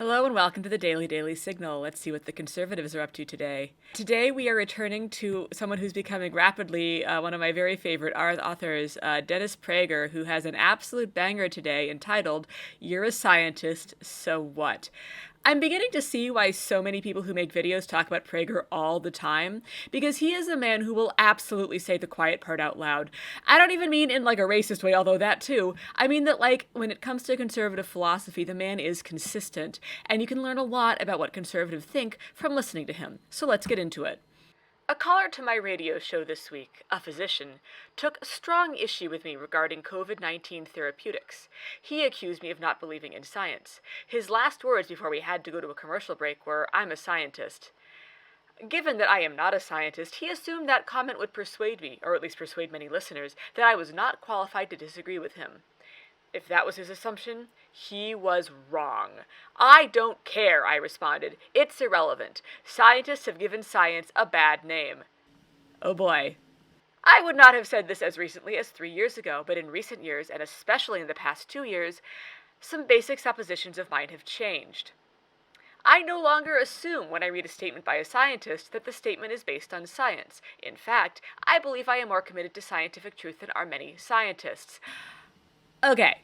Hello and welcome to the Daily Signal. Let's see what the conservatives are up to today. Today we are returning to someone who's becoming rapidly one of my very favorite authors, Dennis Prager, who has an absolute banger today entitled, "You're a Scientist, So What?" I'm beginning to see why so many people who make videos talk about Prager all the time, because he is a man who will absolutely say the quiet part out loud. I don't even mean in like a racist way, although that too. I mean that like when it comes to conservative philosophy, the man is consistent, and you can learn a lot about what conservatives think from listening to him. So let's get into it. A caller to my radio show this week, a physician, took strong issue with me regarding COVID-19 therapeutics. He accused me of not believing in science. His last words before we had to go to a commercial break were, "I'm a scientist." Given that I am not a scientist, he assumed that comment would persuade me, or at least persuade many listeners, that I was not qualified to disagree with him. If that was his assumption, he was wrong. "I don't care," I responded. "It's irrelevant. Scientists have given science a bad name." Oh boy. I would not have said this as recently as 3 years ago, but in recent years, and especially in the past 2 years, some basic suppositions of mine have changed. I no longer assume when I read a statement by a scientist that the statement is based on science. In fact, I believe I am more committed to scientific truth than are many scientists. Okay,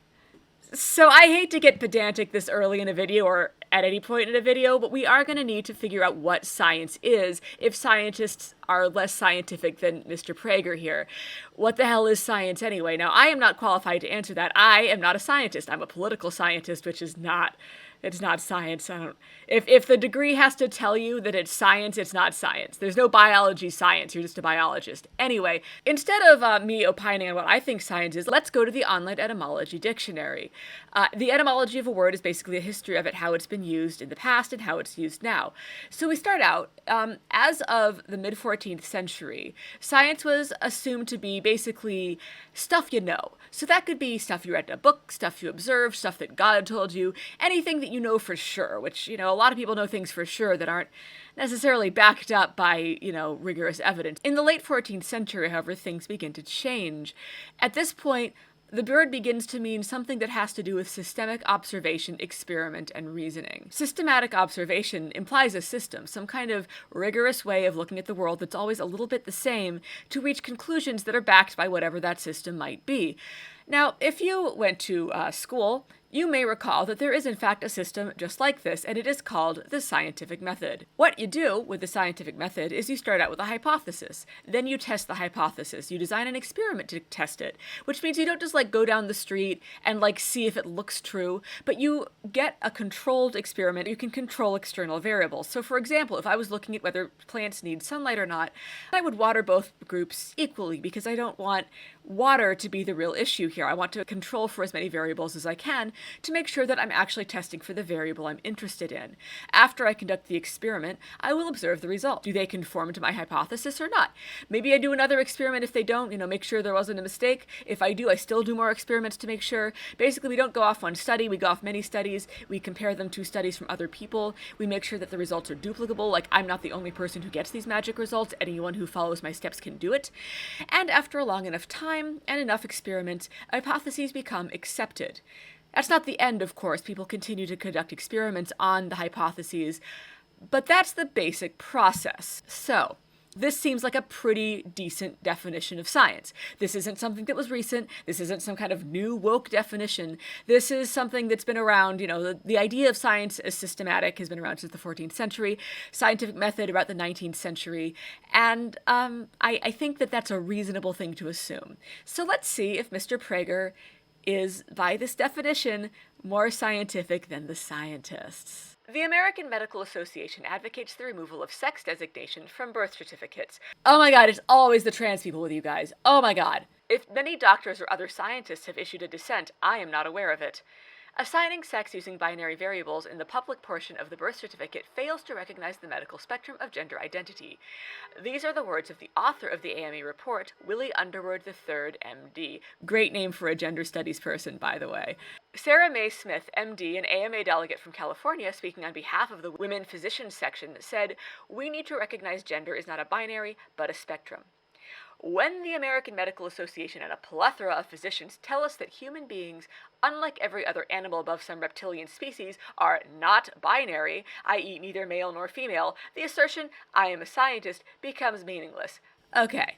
so I hate to get pedantic this early in a video or at any point in a video, but we are going to need to figure out what science is if scientists are less scientific than Mr. Prager here. What the hell is science anyway? Now, I am not qualified to answer that. I am not a scientist. I'm a political scientist, which is not... It's not science. If the degree has to tell you that it's science, it's not science. There's no biology science. You're just a biologist. Anyway, instead of me opining on what I think science is, let's go to the online etymology dictionary. The etymology of a word is basically a history of it, how it's been used in the past and how it's used now. So we start out, as of the mid-14th century, science was assumed to be basically stuff you know. So that could be stuff you read in a book, stuff you observed, stuff that God told you, anything that you know for sure, which, a lot of people know things for sure that aren't necessarily backed up by, rigorous evidence. In the late 14th century, however, things begin to change. At this point, the word begins to mean something that has to do with systemic observation, experiment, and reasoning. Systematic observation implies a system, some kind of rigorous way of looking at the world that's always a little bit the same to reach conclusions that are backed by whatever that system might be. Now, if you went to school, you may recall that there is in fact a system just like this, and it is called the scientific method. What you do with the scientific method is you start out with a hypothesis. Then you test the hypothesis. You design an experiment to test it, which means you don't just go down the street and see if it looks true, but you get a controlled experiment. You can control external variables. So for example, if I was looking at whether plants need sunlight or not, I would water both groups equally because I don't want water to be the real issue here. I want to control for as many variables as I can to make sure that I'm actually testing for the variable I'm interested in. After I conduct the experiment, I will observe the result. Do they conform to my hypothesis or not? Maybe I do another experiment if they don't, make sure there wasn't a mistake. If I do, I still do more experiments to make sure. Basically, we don't go off one study, we go off many studies. We compare them to studies from other people. We make sure that the results are duplicable, I'm not the only person who gets these magic results. Anyone who follows my steps can do it. And after a long enough time and enough experiments, hypotheses become accepted. That's not the end, of course. People continue to conduct experiments on the hypotheses, but that's the basic process. So, this seems like a pretty decent definition of science. This isn't something that was recent. This isn't some kind of new woke definition. This is something that's been around, the idea of science as systematic has been around since the 14th century, scientific method about the 19th century, and I think that that's a reasonable thing to assume. So let's see if Mr. Prager is, by this definition, more scientific than the scientists. The American Medical Association advocates the removal of sex designation from birth certificates. Oh my god, it's always the trans people with you guys. Oh my god. If many doctors or other scientists have issued a dissent, I am not aware of it. Assigning sex using binary variables in the public portion of the birth certificate fails to recognize the medical spectrum of gender identity. These are the words of the author of the AMA report, Willie Underwood III, MD. Great name for a gender studies person, by the way. Sarah Mae Smith, MD, an AMA delegate from California, speaking on behalf of the Women Physicians section, said, "We need to recognize gender is not a binary, but a spectrum. When the American Medical Association and a plethora of physicians tell us that human beings, unlike every other animal above some reptilian species, are not binary, i.e. neither male nor female, the assertion, I am a scientist, becomes meaningless. Okay.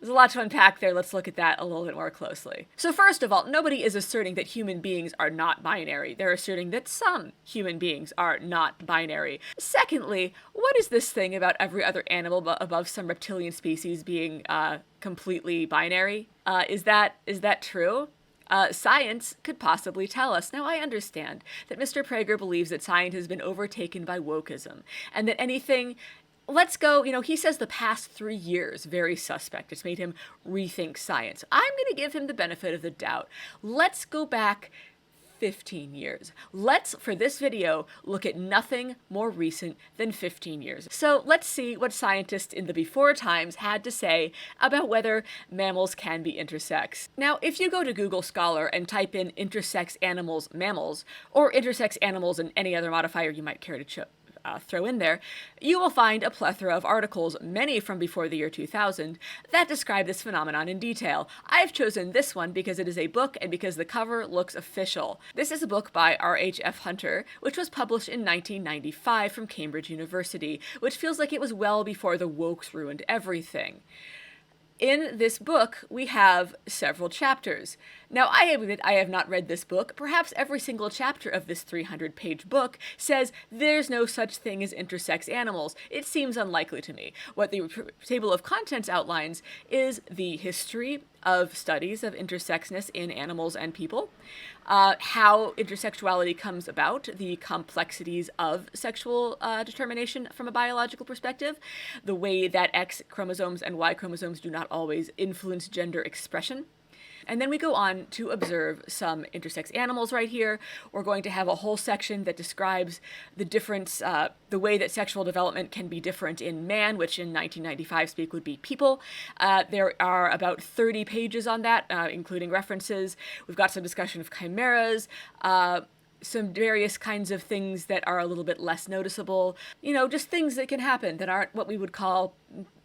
There's a lot to unpack there. Let's look at that a little bit more closely. So first of all, nobody is asserting that human beings are not binary. They're asserting that some human beings are not binary. Secondly, what is this thing about every other animal above some reptilian species being completely binary? Is that true? Science could possibly tell us. Now, I understand that Mr. Prager believes that science has been overtaken by wokeism, and that anything... Let's go, he says the past 3 years, very suspect. It's made him rethink science. I'm going to give him the benefit of the doubt. Let's go back 15 years. Let's, for this video, look at nothing more recent than 15 years. So let's see what scientists in the before times had to say about whether mammals can be intersex. Now, if you go to Google Scholar and type in intersex animals mammals, or intersex animals and any other modifier you might care to throw in there, you will find a plethora of articles, many from before the year 2000, that describe this phenomenon in detail. I've chosen this one because it is a book and because the cover looks official. This is a book by R.H.F. Hunter, which was published in 1995 from Cambridge University, which feels like it was well before the wokes ruined everything. In this book, we have several chapters. Now, I admit I have not read this book. Perhaps every single chapter of this 300-page book says there's no such thing as intersex animals. It seems unlikely to me. What the table of contents outlines is the history of studies of intersexness in animals and people, how intersexuality comes about, the complexities of sexual determination from a biological perspective, the way that X chromosomes and Y chromosomes do not always influence gender expression. And then we go on to observe some intersex animals right here. We're going to have a whole section that describes the difference, the way that sexual development can be different in man, which in 1995 speak would be people. There are about 30 pages on that, including references. We've got some discussion of chimeras, some various kinds of things that are a little bit less noticeable, just things that can happen that aren't what we would call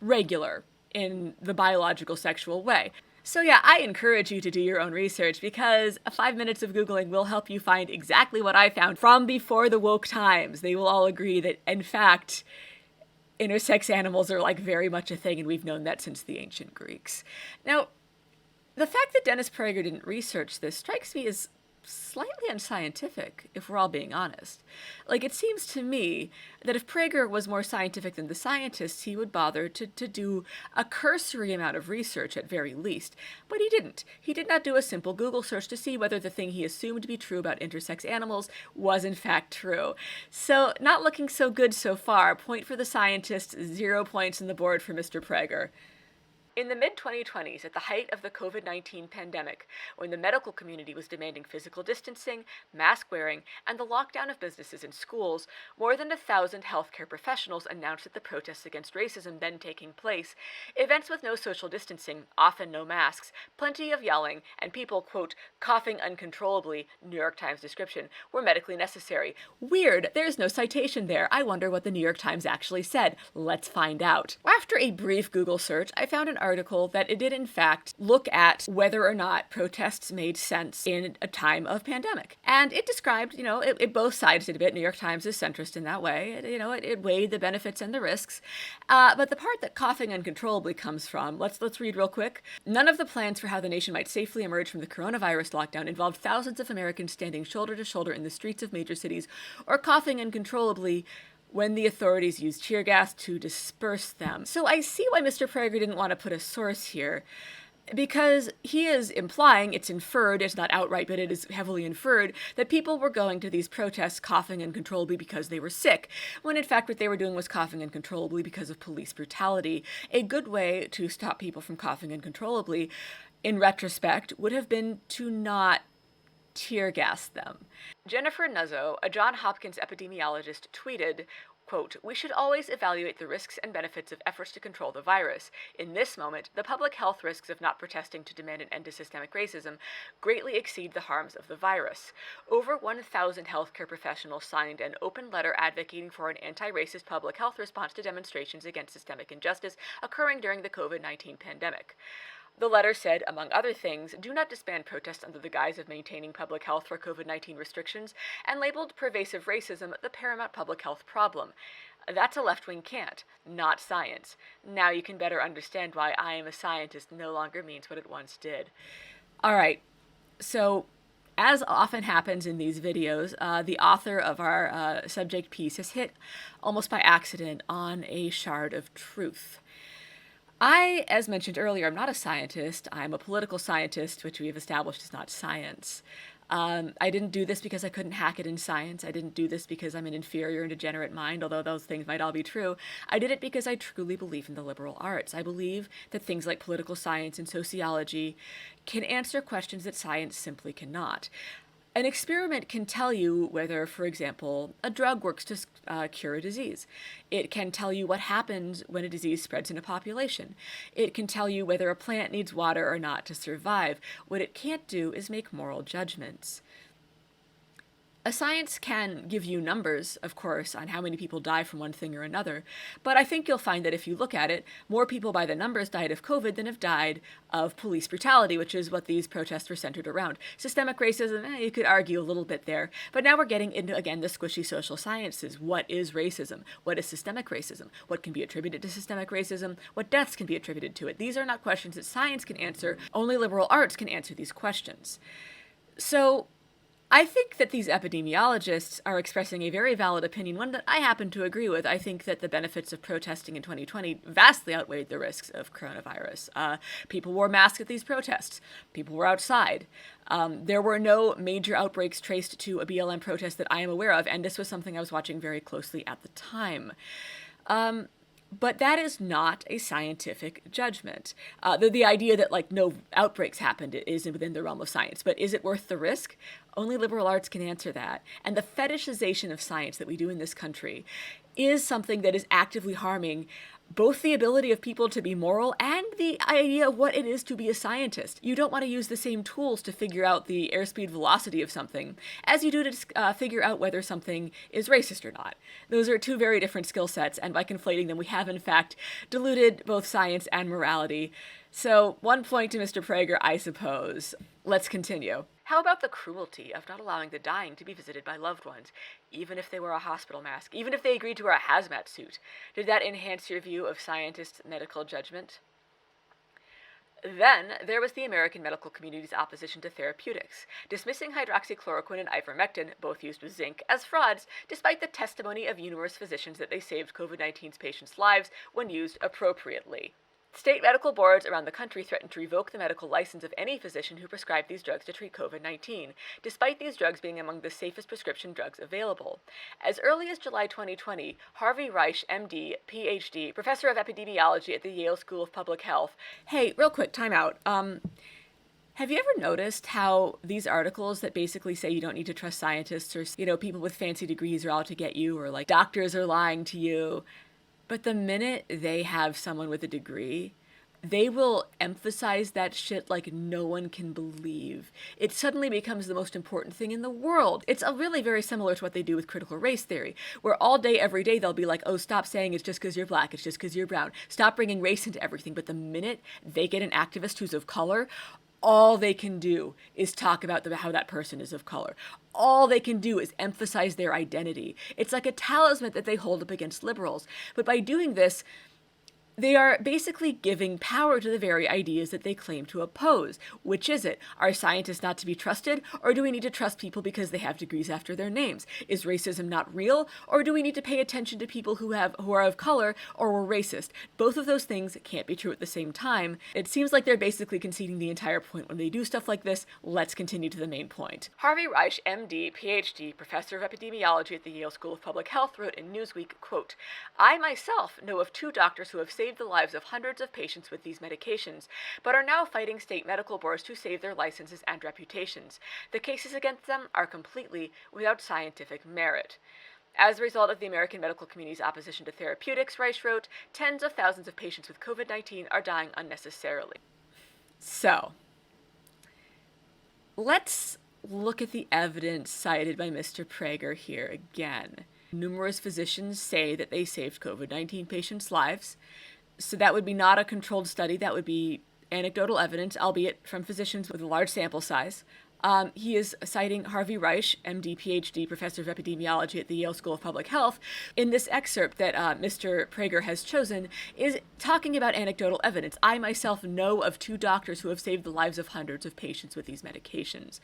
regular in the biological sexual way. So yeah, I encourage you to do your own research because 5 minutes of Googling will help you find exactly what I found from before the woke times. They will all agree that, in fact, intersex animals are very much a thing, and we've known that since the ancient Greeks. Now, the fact that Dennis Prager didn't research this strikes me as slightly unscientific, if we're all being honest. It seems to me that if Prager was more scientific than the scientists, he would bother to do a cursory amount of research at very least. But he didn't. He did not do a simple Google search to see whether the thing he assumed to be true about intersex animals was in fact true. So, not looking so good so far. Point for the scientists, 0 points on the board for Mr. Prager. In the mid-2020s, at the height of the COVID-19 pandemic, when the medical community was demanding physical distancing, mask wearing, and the lockdown of businesses and schools, more than 1,000 healthcare professionals announced at the protests against racism then taking place, events with no social distancing, often no masks, plenty of yelling, and people, quote, coughing uncontrollably, New York Times description, were medically necessary. Weird, there's no citation there. I wonder what the New York Times actually said. Let's find out. After a brief Google search, I found an article that it did in fact look at whether or not protests made sense in a time of pandemic. And it described, it both sides did a bit. New York Times is centrist in that way. It weighed the benefits and the risks. But the part that coughing uncontrollably comes from, let's read real quick. None of the plans for how the nation might safely emerge from the coronavirus lockdown involved thousands of Americans standing shoulder to shoulder in the streets of major cities or coughing uncontrollably when the authorities used tear gas to disperse them. So I see why Mr. Prager didn't want to put a source here, because he is implying, it's inferred, it's not outright, but it is heavily inferred, that people were going to these protests coughing uncontrollably because they were sick, when in fact what they were doing was coughing uncontrollably because of police brutality. A good way to stop people from coughing uncontrollably, in retrospect, would have been to not tear gas them. Jennifer Nuzzo, a Johns Hopkins epidemiologist, tweeted, Quote, "We should always evaluate the risks and benefits of efforts to control the virus. In this moment, the public health risks of not protesting to demand an end to systemic racism greatly exceed the harms of the virus." Over 1,000 healthcare professionals signed an open letter advocating for an anti-racist public health response to demonstrations against systemic injustice occurring during the COVID-19 pandemic. The letter said, among other things, do not disband protests under the guise of maintaining public health for COVID-19 restrictions, and labeled pervasive racism the paramount public health problem. That's a left-wing cant, not science. Now you can better understand why "I am a scientist" no longer means what it once did. All right, so as often happens in these videos, the author of our subject piece has hit, almost by accident, on a shard of truth. I, as mentioned earlier, am not a scientist. I'm a political scientist, which we have established is not science. I didn't do this because I couldn't hack it in science. I didn't do this because I'm an inferior and degenerate mind, although those things might all be true. I did it because I truly believe in the liberal arts. I believe that things like political science and sociology can answer questions that science simply cannot. An experiment can tell you whether, for example, a drug works to cure a disease. It can tell you what happens when a disease spreads in a population. It can tell you whether a plant needs water or not to survive. What it can't do is make moral judgments. A science can give you numbers, of course, on how many people die from one thing or another, but I think you'll find that if you look at it, more people by the numbers died of COVID than have died of police brutality, which is what these protests were centered around. Systemic racism, you could argue a little bit there, but now we're getting into, again, the squishy social sciences. What is racism? What is systemic racism? What can be attributed to systemic racism? What deaths can be attributed to it? These are not questions that science can answer. Only liberal arts can answer these questions. So I think that these epidemiologists are expressing a very valid opinion, one that I happen to agree with. I think that the benefits of protesting in 2020 vastly outweighed the risks of coronavirus. People wore masks at these protests. People were outside. There were no major outbreaks traced to a BLM protest that I am aware of, and this was something I was watching very closely at the time. But that is not a scientific judgment. The idea that, like, no outbreaks happened is within the realm of science. But is it worth the risk? Only liberal arts can answer that. And the fetishization of science that we do in this country is something that is actively harming both the ability of people to be moral and the idea of what it is to be a scientist. You don't want to use the same tools to figure out the airspeed velocity of something as you do to figure out whether something is racist or not. Those are two very different skill sets, and by conflating them, we have in fact diluted both science and morality. So, one point to Mr. Prager, I suppose. Let's continue. How about the cruelty of not allowing the dying to be visited by loved ones, even if they wear a hospital mask, even if they agreed to wear a hazmat suit? Did that enhance your view of scientists' medical judgment? Then there was the American medical community's opposition to therapeutics, dismissing hydroxychloroquine and ivermectin, both used with zinc, as frauds, despite the testimony of numerous physicians that they saved COVID-19's patients' lives when used appropriately. State medical boards around the country threatened to revoke the medical license of any physician who prescribed these drugs to treat COVID-19, despite these drugs being among the safest prescription drugs available. As early as July 2020, Harvey Reich, MD, PhD, professor of epidemiology at the Yale School of Public Health. Hey, real quick, time out. Have you ever noticed how these articles that basically say you don't need to trust scientists, or, people with fancy degrees are out to get you, or like doctors are lying to you, but the minute they have someone with a degree, they will emphasize that shit like no one can believe. It suddenly becomes the most important thing in the world. It's really very similar to what they do with critical race theory, where all day, every day, they'll be like, oh, stop saying it's just because you're black, it's just because you're brown. Stop bringing race into everything. But the minute they get an activist who's of color, all they can do is talk about how that person is of color. All they can do is emphasize their identity. It's like a talisman that they hold up against liberals. But by doing this, they are basically giving power to the very ideas that they claim to oppose. Which is it? Are scientists not to be trusted? Or do we need to trust people because they have degrees after their names? Is racism not real? Or do we need to pay attention to people who are of color or were racist? Both of those things can't be true at the same time. It seems like they're basically conceding the entire point when they do stuff like this. Let's continue to the main point. Harvey Reich, MD, PhD, professor of epidemiology at the Yale School of Public Health, wrote in Newsweek, quote, I myself know of 2 doctors who have saved the lives of hundreds of patients with these medications, but are now fighting state medical boards to save their licenses and reputations. The cases against them are completely without scientific merit. As a result of the American medical community's opposition to therapeutics, Reich wrote, tens of thousands of patients with COVID-19 are dying unnecessarily. So, let's look at the evidence cited by Mr. Prager here again. Numerous physicians say that they saved COVID-19 patients' lives. So that would be not a controlled study. That would be anecdotal evidence, albeit from physicians with a large sample size. He is citing Harvey Reich, MD, PhD, professor of epidemiology at the Yale School of Public Health. In this excerpt that Mr. Prager has chosen, is talking about anecdotal evidence. I myself know of 2 doctors who have saved the lives of hundreds of patients with these medications.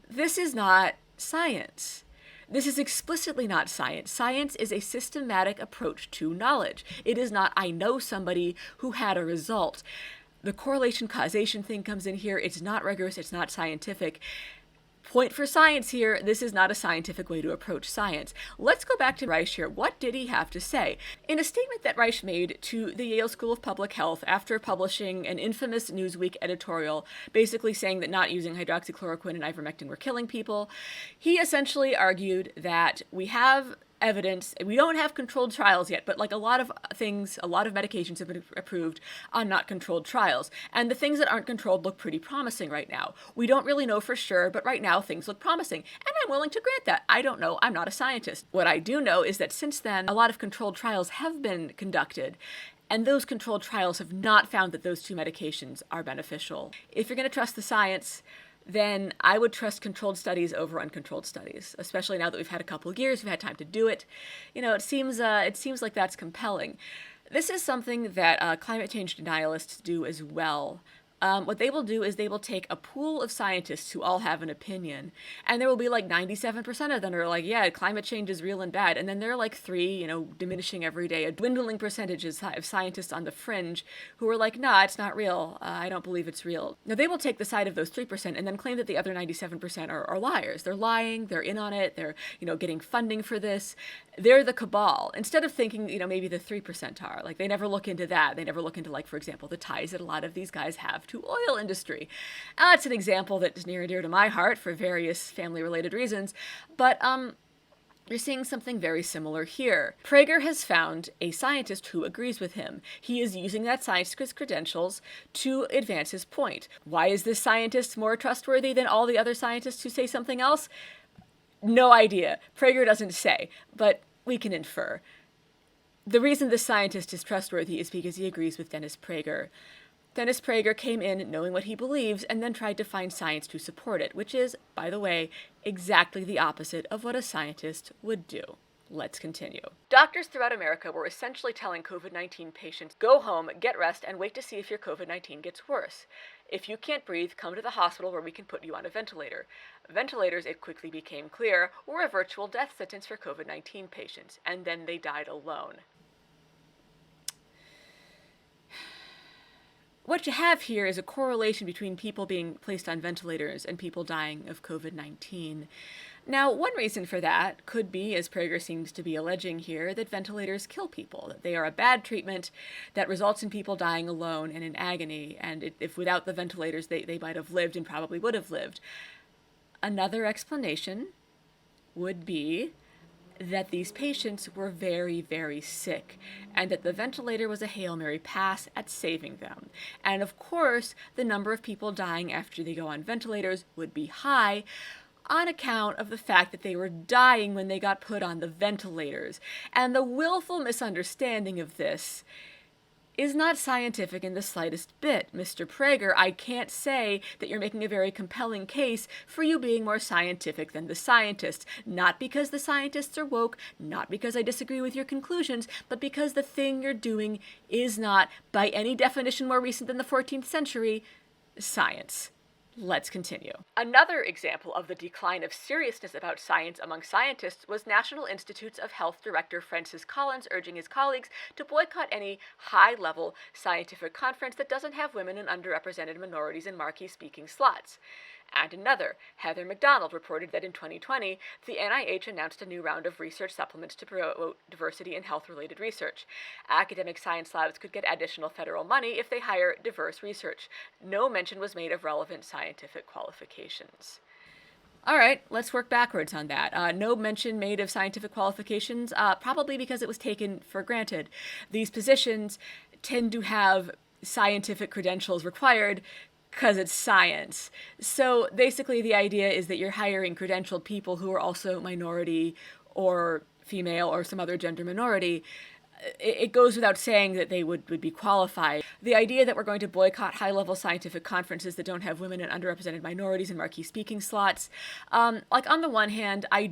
This is not science. This is explicitly not science. Science is a systematic approach to knowledge. It is not, I know somebody who had a result. The correlation causation thing comes in here. It's not rigorous. It's not scientific. Point for science here, this is not a scientific way to approach science. Let's go back to Reich here. What did he have to say? In a statement that Reich made to the Yale School of Public Health after publishing an infamous Newsweek editorial basically saying that not using hydroxychloroquine and ivermectin were killing people, he essentially argued that we have evidence, we don't have controlled trials yet, but like a lot of things, a lot of medications have been approved on not controlled trials. And the things that aren't controlled look pretty promising right now. We don't really know for sure, but right now things look promising. And I'm willing to grant that. I don't know. I'm not a scientist. What I do know is that since then, a lot of controlled trials have been conducted. And those controlled trials have not found that those 2 medications are beneficial. If you're going to trust the science, then I would trust controlled studies over uncontrolled studies, especially now that we've had a couple of years, we've had time to do it. You know, it seems like that's compelling. This is something that climate change denialists do as well. What they will do is they will take a pool of scientists who all have an opinion, and there will be like 97% of them are like, yeah, climate change is real and bad. And then there are like 3, diminishing every day, a dwindling percentage of scientists on the fringe who are like, nah, it's not real. I don't believe it's real. Now they will take the side of those 3% and then claim that the other 97% are liars. They're lying. They're in on it. They're, getting funding for this. They're the cabal. Instead of thinking, maybe the 3% are. Like, they never look into that. They never look into, like, for example, the ties that a lot of these guys have to oil industry. That's an example that is near and dear to my heart for various family-related reasons. But, you're seeing something very similar here. Prager has found a scientist who agrees with him. He is using that scientist's credentials to advance his point. Why is this scientist more trustworthy than all the other scientists who say something else? No idea. Prager doesn't say, but we can infer. The reason this scientist is trustworthy is because he agrees with Dennis Prager. Dennis Prager came in knowing what he believes and then tried to find science to support it, which is, by the way, exactly the opposite of what a scientist would do. Let's continue. Doctors throughout America were essentially telling COVID-19 patients, go home, get rest, and wait to see if your COVID-19 gets worse. If you can't breathe, come to the hospital where we can put you on a ventilator. Ventilators, it quickly became clear, were a virtual death sentence for COVID-19 patients, and then they died alone. What you have here is a correlation between people being placed on ventilators and people dying of COVID-19. Now, one reason for that could be, as Prager seems to be alleging here, that ventilators kill people, that they are a bad treatment that results in people dying alone and in agony, and if without the ventilators they might have lived and probably would have lived. Another explanation would be that these patients were very, very sick, and that the ventilator was a Hail Mary pass at saving them. And of course, the number of people dying after they go on ventilators would be high, on account of the fact that they were dying when they got put on the ventilators. And the willful misunderstanding of this is not scientific in the slightest bit. Mr. Prager, I can't say that you're making a very compelling case for you being more scientific than the scientists. Not because the scientists are woke, not because I disagree with your conclusions, but because the thing you're doing is not, by any definition more recent than the 14th century, science. Let's continue. Another example of the decline of seriousness about science among scientists was National Institutes of Health Director Francis Collins urging his colleagues to boycott any high-level scientific conference that doesn't have women and underrepresented minorities in marquee speaking slots. And another, Heather McDonald, reported that in 2020, the NIH announced a new round of research supplements to promote diversity in health-related research. Academic science labs could get additional federal money if they hire diverse research. No mention was made of relevant scientific qualifications. All right, let's work backwards on that. No mention made of scientific qualifications, probably because it was taken for granted. These positions tend to have scientific credentials required because it's science. So basically, the idea is that you're hiring credentialed people who are also minority or female or some other gender minority. It goes without saying that they would be qualified. The idea that we're going to boycott high-level scientific conferences that don't have women and underrepresented minorities in marquee speaking slots, like on the one hand, I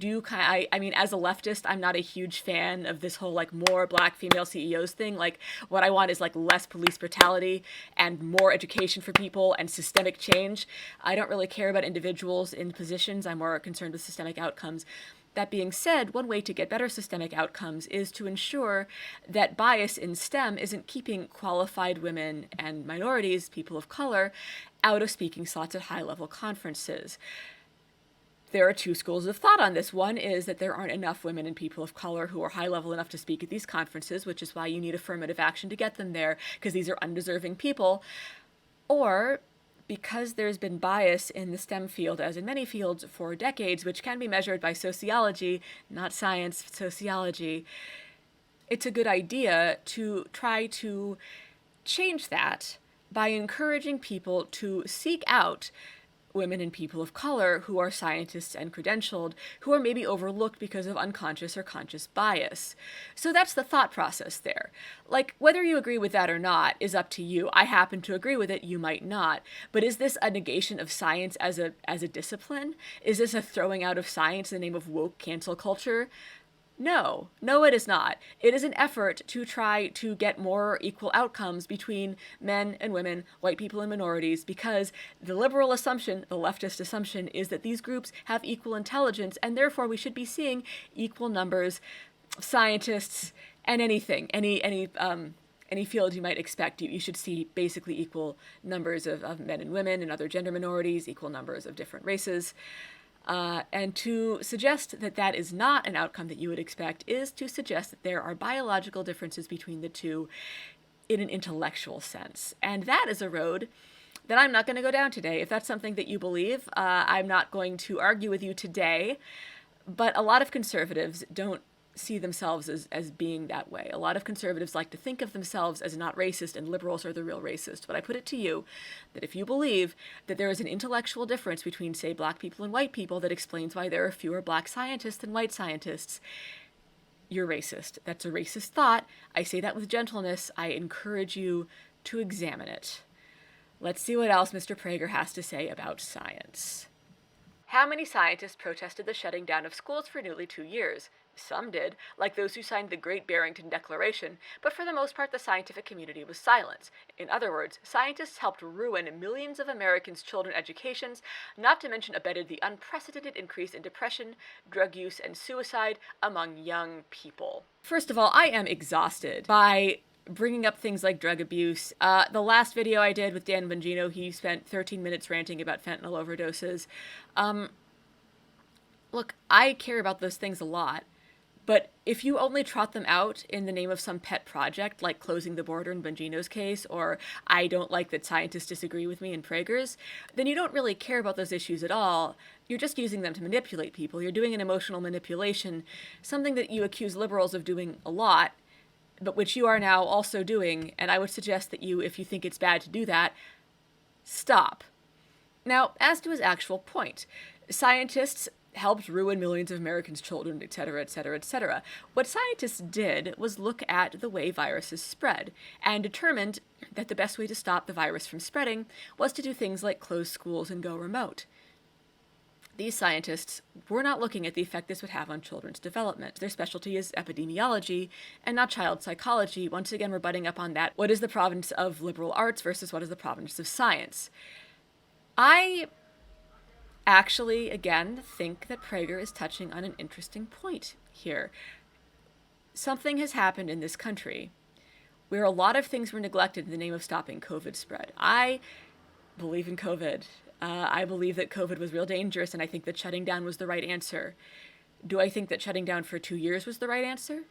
mean, as a leftist, I'm not a huge fan of this whole like more black female CEOs thing. Like what I want is like less police brutality and more education for people and systemic change. I don't really care about individuals in positions. I'm more concerned with systemic outcomes. That being said, one way to get better systemic outcomes is to ensure that bias in STEM isn't keeping qualified women and minorities, people of color, out of speaking slots at high-level conferences. There are two schools of thought on this. One is that there aren't enough women and people of color who are high-level enough to speak at these conferences, which is why you need affirmative action to get them there, because these are undeserving people. Or because there's been bias in the STEM field, as in many fields, for decades, which can be measured by sociology, not science, sociology, it's a good idea to try to change that by encouraging people to seek out women and people of color who are scientists and credentialed, who are maybe overlooked because of unconscious or conscious bias. So that's the thought process there. Like, whether you agree with that or not is up to you. I happen to agree with it, you might not. But is this a negation of science as a discipline? Is this a throwing out of science in the name of woke cancel culture? No, it is not. It is an effort to try to get more equal outcomes between men and women, white people and minorities, because the liberal assumption, the leftist assumption, is that these groups have equal intelligence, and therefore we should be seeing equal numbers of scientists and anything, any field you might expect. You should see basically equal numbers of men and women and other gender minorities, equal numbers of different races. And to suggest that that is not an outcome that you would expect is to suggest that there are biological differences between the two in an intellectual sense. And that is a road that I'm not going to go down today. If that's something that you believe, I'm not going to argue with you today. But a lot of conservatives don't see themselves as being that way. A lot of conservatives like to think of themselves as not racist, and liberals are the real racist. But I put it to you that if you believe that there is an intellectual difference between, say, black people and white people that explains why there are fewer black scientists than white scientists, you're racist. That's a racist thought. I say that with gentleness. I encourage you to examine it. Let's see what else Mr. Prager has to say about science. How many scientists protested the shutting down of schools for nearly 2 years? Some did, like those who signed the Great Barrington Declaration, but for the most part the scientific community was silent. In other words, scientists helped ruin millions of Americans' children's educations, not to mention abetted the unprecedented increase in depression, drug use, and suicide among young people. First of all, I am exhausted by bringing up things like drug abuse. The last video I did with Dan Bongino, he spent 13 minutes ranting about fentanyl overdoses. Look, I care about those things a lot. But if you only trot them out in the name of some pet project, like closing the border in Bongino's case, or I don't like that scientists disagree with me in Prager's, then you don't really care about those issues at all. You're just using them to manipulate people. You're doing an emotional manipulation, something that you accuse liberals of doing a lot, but which you are now also doing, and I would suggest that you, if you think it's bad to do that, stop. Now, as to his actual point, scientists helped ruin millions of Americans' children, etc., etc., etc. What scientists did was look at the way viruses spread and determined that the best way to stop the virus from spreading was to do things like close schools and go remote. These scientists were not looking at the effect this would have on children's development. Their specialty is epidemiology and not child psychology. Once again, we're butting up on that. What is the province of liberal arts versus what is the province of science? I actually, again, think that Prager is touching on an interesting point here. Something has happened in this country where a lot of things were neglected in the name of stopping COVID spread. I believe in COVID. I believe that COVID was real dangerous, and I think that shutting down was the right answer. Do I think that shutting down for 2 years was the right answer?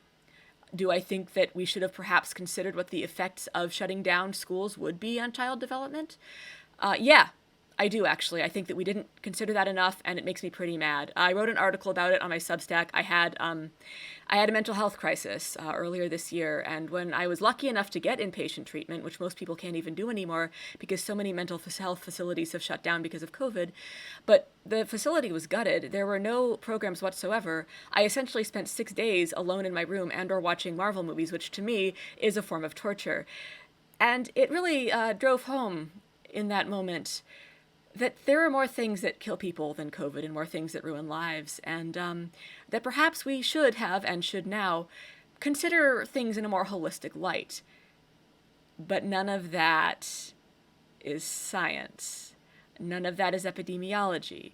Do I think that we should have perhaps considered what the effects of shutting down schools would be on child development? Yeah, I do, actually. I think that we didn't consider that enough, and it makes me pretty mad. I wrote an article about it on my Substack. I had a mental health crisis earlier this year, and when I was lucky enough to get inpatient treatment, which most people can't even do anymore because so many mental health facilities have shut down because of COVID, but the facility was gutted. There were no programs whatsoever. I essentially spent 6 days alone in my room and or watching Marvel movies, which to me is a form of torture. And it really drove home in that moment that there are more things that kill people than COVID and more things that ruin lives, and that perhaps we should have and should now consider things in a more holistic light. But none of that is science. None of that is epidemiology.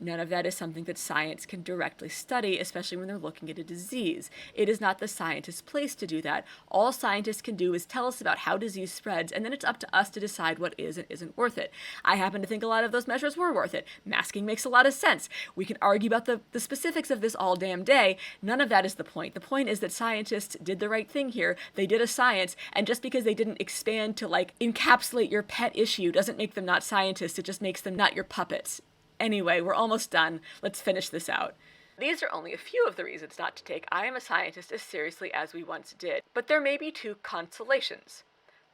None of that is something that science can directly study, especially when they're looking at a disease. It is not the scientist's place to do that. All scientists can do is tell us about how disease spreads, and then it's up to us to decide what is and isn't worth it. I happen to think a lot of those measures were worth it. Masking makes a lot of sense. We can argue about the specifics of this all damn day. None of that is the point. The point is that scientists did the right thing here. They did a science, and just because they didn't expand to, like, encapsulate your pet issue doesn't make them not scientists. It just makes them not your puppets. Anyway, we're almost done. Let's finish this out. These are only a few of the reasons not to take I Am a Scientist as seriously as we once did, but there may be two consolations.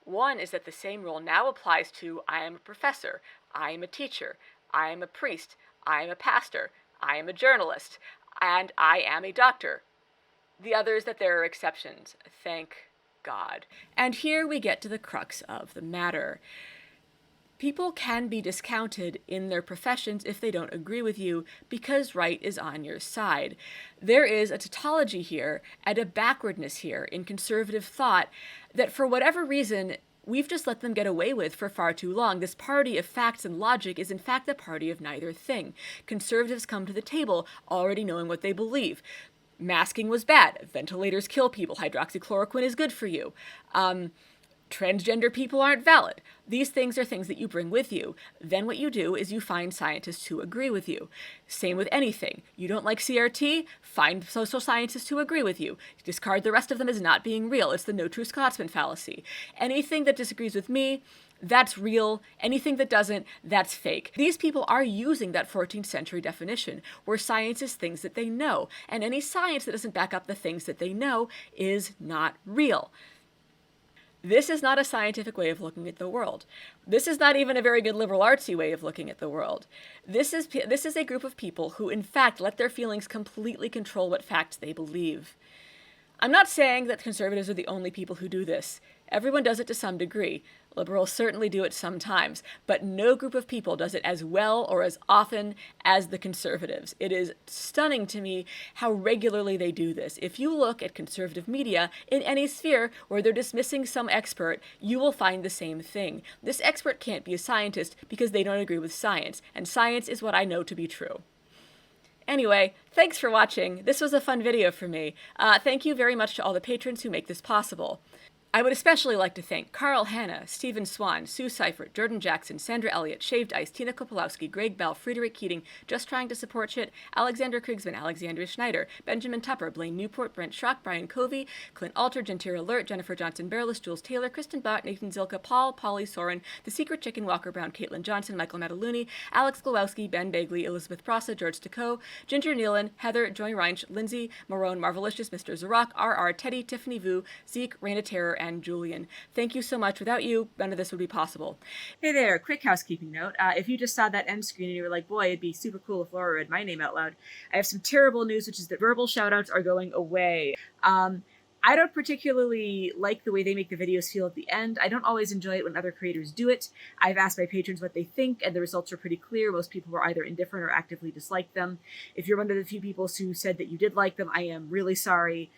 One is that the same rule now applies to I am a professor, I am a teacher, I am a priest, I am a pastor, I am a journalist, and I am a doctor. The other is that there are exceptions. Thank God. And here we get to the crux of the matter. People can be discounted in their professions if they don't agree with you because right is on your side. There is a tautology here and a backwardness here in conservative thought that for whatever reason we've just let them get away with for far too long. This party of facts and logic is in fact the party of neither thing. Conservatives come to the table already knowing what they believe. Masking was bad. Ventilators kill people. Hydroxychloroquine is good for you. Transgender people aren't valid. These things are things that you bring with you. Then what you do is you find scientists who agree with you. Same with anything. You don't like CRT? Find social scientists who agree with you. Discard the rest of them as not being real. It's the no true Scotsman fallacy. Anything that disagrees with me, that's real. Anything that doesn't, that's fake. These people are using that 14th century definition, where science is things that they know, and any science that doesn't back up the things that they know is not real. This is not a scientific way of looking at the world. This is not even a very good liberal artsy way of looking at the world. This is a group of people who, in fact, let their feelings completely control what facts they believe. I'm not saying that conservatives are the only people who do this. Everyone does it to some degree. Liberals certainly do it sometimes, but no group of people does it as well or as often as the conservatives. It is stunning to me how regularly they do this. If you look at conservative media in any sphere where they're dismissing some expert, you will find the same thing. This expert can't be a scientist because they don't agree with science, and science is what I know to be true. Anyway, thanks for watching. This was a fun video for me. Thank you very much to all the patrons who make this possible. I would especially like to thank Carl Hanna, Stephen Swan, Sue Seifert, Jordan Jackson, Sandra Elliott, Shaved Ice, Tina Kopolowski, Greg Bell, Friedrich Keating, Just Trying to Support Shit, Alexander Krigsman, Alexandria Schneider, Benjamin Tupper, Blaine Newport, Brent Schrock, Brian Covey, Clint Alter, Gentira Alert, Jennifer Johnson Bearless, Jules Taylor, Kristen Bott, Nathan Zilka, Paul, Polly Soren, The Secret Chicken, Walker Brown, Caitlin Johnson, Michael Mataluni, Alex Glowowski, Ben Bagley, Elizabeth Prossa, George Decaux, Ginger Nealon, Heather, Joy Reinsch, Lindsay, Marone, Marvelicious, Mr. Zarak, RR, Teddy, Tiffany Vu, Zeke, Raina Terror, and Julian. Thank you so much. Without you, none of this would be possible. Hey there, quick housekeeping note. If you just saw that end screen and you were like, boy, it'd be super cool if Laura read my name out loud, I have some terrible news, which is that verbal shoutouts are going away. I don't particularly like the way they make the videos feel at the end. I don't always enjoy it when other creators do it. I've asked my patrons what they think, and the results are pretty clear. Most people were either indifferent or actively disliked them. If you're one of the few people who said that you did like them, I am really sorry.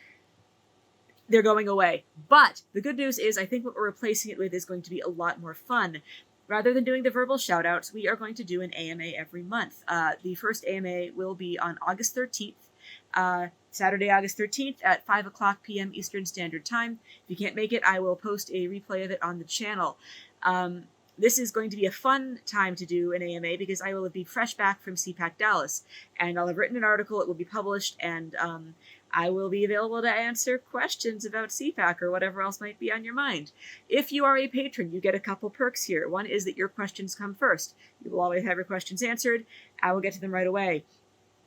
They're going away. But the good news is I think what we're replacing it with is going to be a lot more fun. Rather than doing the verbal shoutouts, we are going to do an AMA every month. The first AMA will be on August 13th, Saturday, August 13th at 5 o'clock p.m. Eastern Standard Time. If you can't make it, I will post a replay of it on the channel. This is going to be a fun time to do an AMA because I will be fresh back from CPAC Dallas, and I'll have written an article, it will be published, and I will be available to answer questions about CPAC or whatever else might be on your mind. If you are a patron, you get a couple perks here. One is that your questions come first. You will always have your questions answered. I will get to them right away.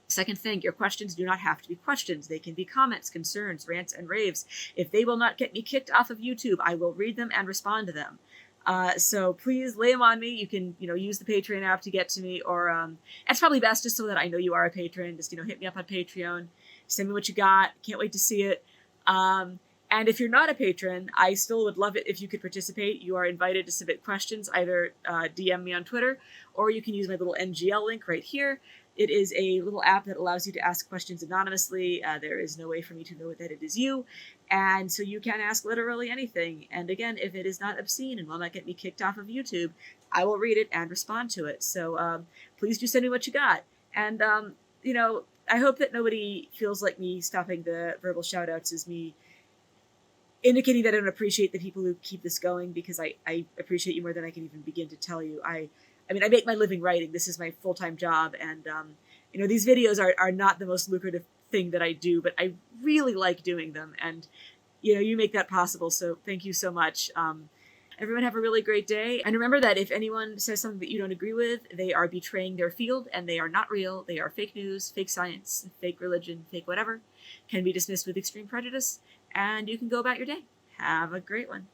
Second thing, your questions do not have to be questions. They can be comments, concerns, rants, and raves. If they will not get me kicked off of YouTube, I will read them and respond to them. So please lay them on me. You can, use the Patreon app to get to me, or it's probably best just so that I know you are a patron. Just, hit me up on Patreon. Send me what you got. Can't wait to see it. And if you're not a patron, I still would love it if you could participate. You are invited to submit questions. Either DM me on Twitter, or you can use my little NGL link right here. It is a little app that allows you to ask questions anonymously. There is no way for me to know that it is you. And so you can ask literally anything. And again, if it is not obscene and will not get me kicked off of YouTube, I will read it and respond to it. So please do send me what you got. And, I hope that nobody feels like me stopping the verbal shout-outs is me indicating that I don't appreciate the people who keep this going, because I appreciate you more than I can even begin to tell you. I make my living writing. This is my full-time job, and these videos are not the most lucrative thing that I do, but I really like doing them, and you make that possible. So thank you so much. Everyone have a really great day, and remember that if anyone says something that you don't agree with, they are betraying their field, and they are not real. They are fake news, fake science, fake religion, fake whatever. Can be dismissed with extreme prejudice, and you can go about your day. Have a great one.